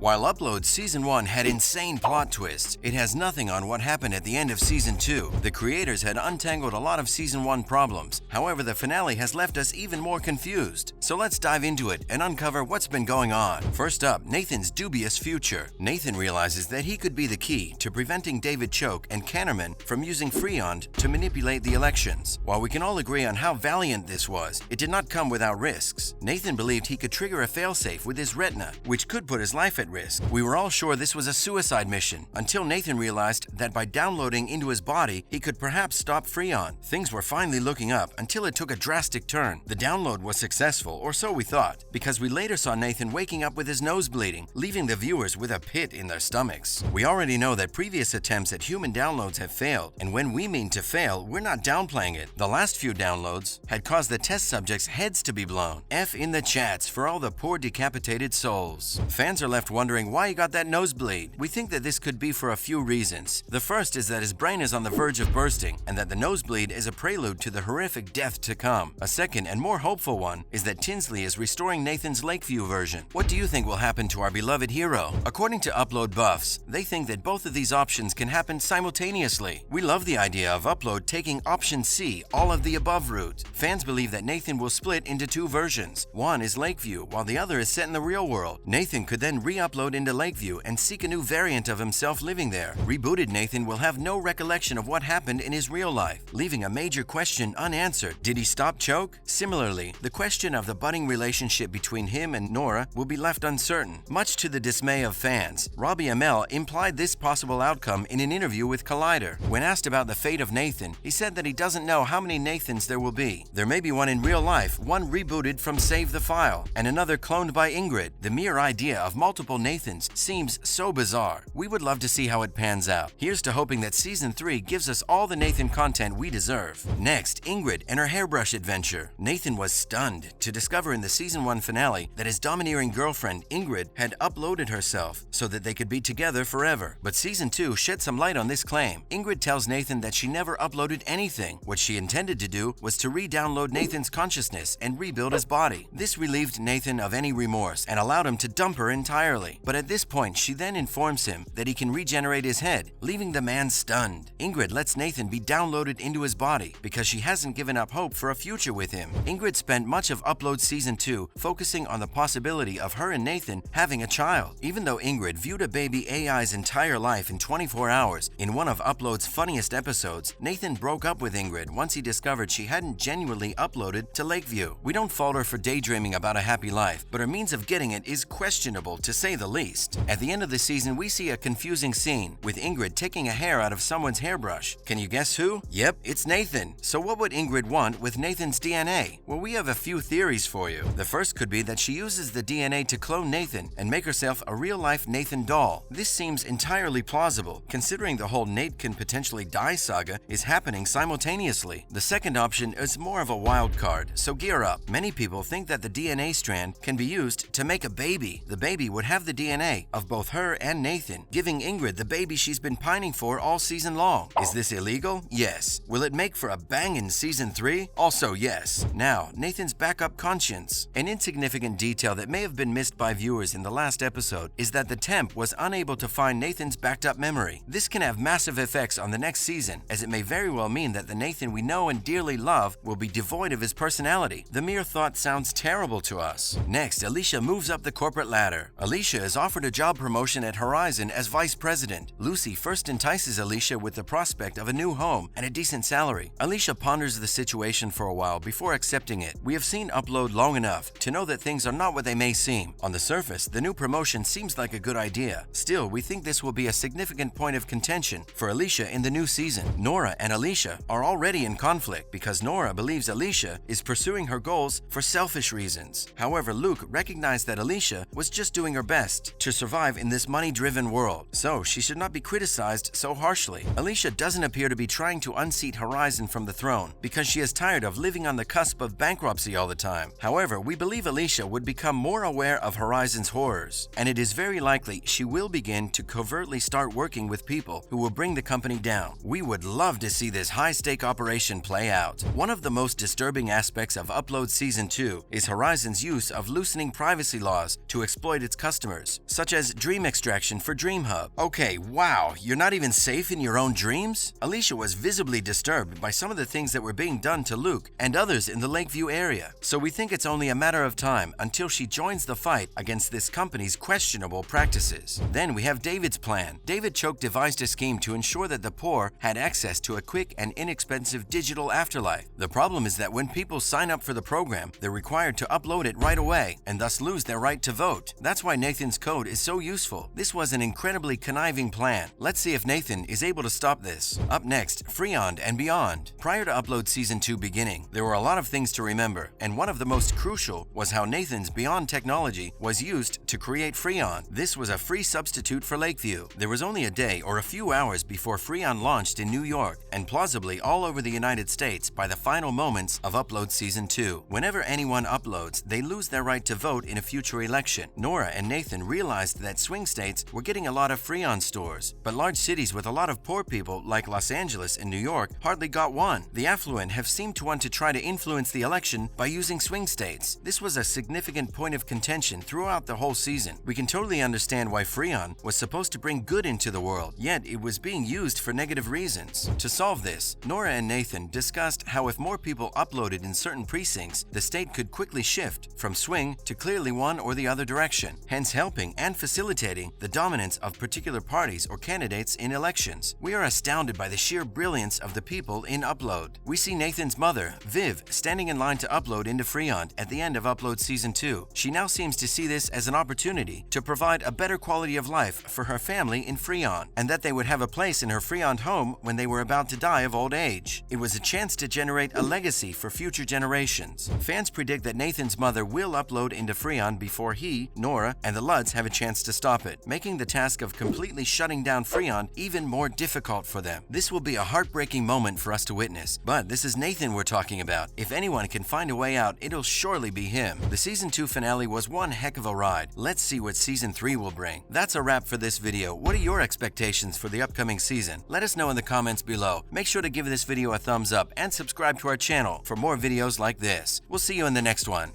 While Upload Season 1 had insane plot twists, it has nothing on what happened at the end of Season 2. The creators had untangled a lot of Season 1 problems. However, the finale has left us even more confused. So let's dive into it and uncover what's been going on. First up, Nathan's dubious future. Nathan realizes that he could be the key to preventing David Choke and Cannerman from using Freond to manipulate the elections. While we can all agree on how valiant this was, it did not come without risks. Nathan believed he could trigger a failsafe with his retina, which could put his life at risk. We were all sure this was a suicide mission, until Nathan realized that by downloading into his body, he could perhaps stop Freon. Things were finally looking up until it took a drastic turn. The download was successful, or so we thought, because we later saw Nathan waking up with his nose bleeding, leaving the viewers with a pit in their stomachs. We already know that previous attempts at human downloads have failed, and when we mean to fail, we're not downplaying it. The last few downloads had caused the test subjects' heads to be blown. F in the chats for all the poor decapitated souls. Fans are left wondering why he got that nosebleed. We think that this could be for a few reasons. The first is that his brain is on the verge of bursting, and that the nosebleed is a prelude to the horrific death to come. A second and more hopeful one is that Tinsley is restoring Nathan's Lakeview version. What do you think will happen to our beloved hero? According to Upload buffs, they think that both of these options can happen simultaneously. We love the idea of Upload taking option C, all of the above route. Fans believe that Nathan will split into two versions. One is Lakeview, while the other is set in the real world. Nathan could then re-upload into Lakeview and seek a new variant of himself living there. Rebooted Nathan will have no recollection of what happened in his real life, leaving a major question unanswered. Did he stop Choke? Similarly, the question of the budding relationship between him and Nora will be left uncertain. Much to the dismay of fans, Robbie Amell implied this possible outcome in an interview with Collider. When asked about the fate of Nathan, he said that he doesn't know how many Nathans there will be. There may be one in real life, one rebooted from Save the File, and another cloned by Ingrid. The mere idea of multiple Nathans seems so bizarre. We would love to see how it pans out. Here's to hoping that Season 3 gives us all the Nathan content we deserve. Next, Ingrid and her hairbrush adventure. Nathan was stunned to discover in the Season 1 finale that his domineering girlfriend, Ingrid, had uploaded herself so that they could be together forever. But Season 2 shed some light on this claim. Ingrid tells Nathan that she never uploaded anything. What she intended to do was to re-download Nathan's consciousness and rebuild his body. This relieved Nathan of any remorse and allowed him to dump her entirely. But at this point, she then informs him that he can regenerate his head, leaving the man stunned. Ingrid lets Nathan be downloaded into his body because she hasn't given up hope for a future with him. Ingrid spent much of Upload Season 2 focusing on the possibility of her and Nathan having a child. Even though Ingrid viewed a baby AI's entire life in 24 hours in one of Upload's funniest episodes, Nathan broke up with Ingrid once he discovered she hadn't genuinely uploaded to Lakeview. We don't fault her for daydreaming about a happy life, but her means of getting it is questionable to say the least. At the end of the season, we see a confusing scene with Ingrid taking a hair out of someone's hairbrush. Can you guess who? Yep, it's Nathan. So what would Ingrid want with Nathan's DNA? Well, we have a few theories for you. The first could be that she uses the DNA to clone Nathan and make herself a real-life Nathan doll. This seems entirely plausible, considering the whole Nate can potentially die saga is happening simultaneously. The second option is more of a wild card, so gear up. Many people think that the DNA strand can be used to make a baby. The baby would have the DNA of both her and Nathan, giving Ingrid the baby she's been pining for all season long. Is this illegal? Yes. Will it make for a bang in Season 3? Also yes. Now, Nathan's backup conscience. An insignificant detail that may have been missed by viewers in the last episode is that the temp was unable to find Nathan's backed up memory. This can have massive effects on the next season, as it may very well mean that the Nathan we know and dearly love will be devoid of his personality. The mere thought sounds terrible to us. Next, Alicia moves up the corporate ladder. Alicia is offered a job promotion at Horizon as vice president. Lucy first entices Alicia with the prospect of a new home and a decent salary. Alicia ponders the situation for a while before accepting it. We have seen Upload long enough to know that things are not what they may seem. On the surface, the new promotion seems like a good idea. Still, we think this will be a significant point of contention for Alicia in the new season. Nora and Alicia are already in conflict because Nora believes Alicia is pursuing her goals for selfish reasons. However, Luke recognized that Alicia was just doing her best to survive in this money-driven world, so she should not be criticized so harshly. Alicia doesn't appear to be trying to unseat Horizon from the throne because she is tired of living on the cusp of bankruptcy all the time. However, we believe Alicia would become more aware of Horizon's horrors, and it is very likely she will begin to covertly start working with people who will bring the company down. We would love to see this high-stake operation play out. One of the most disturbing aspects of Upload Season 2 is Horizon's use of loosening privacy laws to exploit its customers. customers, such as Dream Extraction for DreamHub. Okay, wow, you're not even safe in your own dreams? Alicia was visibly disturbed by some of the things that were being done to Luke and others in the Lakeview area, so we think it's only a matter of time until she joins the fight against this company's questionable practices. Then we have David's plan. David Choke devised a scheme to ensure that the poor had access to a quick and inexpensive digital afterlife. The problem is that when people sign up for the program, they're required to upload it right away and thus lose their right to vote. That's why Nathan's code is so useful. This was an incredibly conniving plan. Let's see if Nathan is able to stop this. Up next, Freon and Beyond. Prior to Upload Season 2 beginning, there were a lot of things to remember, and one of the most crucial was how Nathan's Beyond technology was used to create Freon. This was a free substitute for Lakeview. There was only a day or a few hours before Freon launched in New York and plausibly all over the United States by the final moments of Upload Season 2. Whenever anyone uploads, they lose their right to vote in a future election. Nora and Nathan realized that swing states were getting a lot of Freon stores, but large cities with a lot of poor people like Los Angeles and New York hardly got one. The affluent have seemed to want to try to influence the election by using swing states. This was a significant point of contention throughout the whole season. We can totally understand why Freon was supposed to bring good into the world, yet it was being used for negative reasons. To solve this, Nora and Nathan discussed how if more people uploaded in certain precincts, the state could quickly shift from swing to clearly one or the other direction, hence helping and facilitating the dominance of particular parties or candidates in elections. We are astounded by the sheer brilliance of the people in Upload. We see Nathan's mother, Viv, standing in line to upload into Freon at the end of Upload Season 2. She now seems to see this as an opportunity to provide a better quality of life for her family in Freon, and that they would have a place in her Freon home when they were about to die of old age. It was a chance to generate a legacy for future generations. Fans predict that Nathan's mother will upload into Freon before he, Nora, and the Ludds have a chance to stop it, making the task of completely shutting down Freon even more difficult for them. This will be a heartbreaking moment for us to witness, but this is Nathan we're talking about. If anyone can find a way out, it'll surely be him. The Season 2 finale was one heck of a ride. Let's see what Season 3 will bring. That's a wrap for this video. What are your expectations for the upcoming season? Let us know in the comments below. Make sure to give this video a thumbs up and subscribe to our channel for more videos like this. We'll see you in the next one.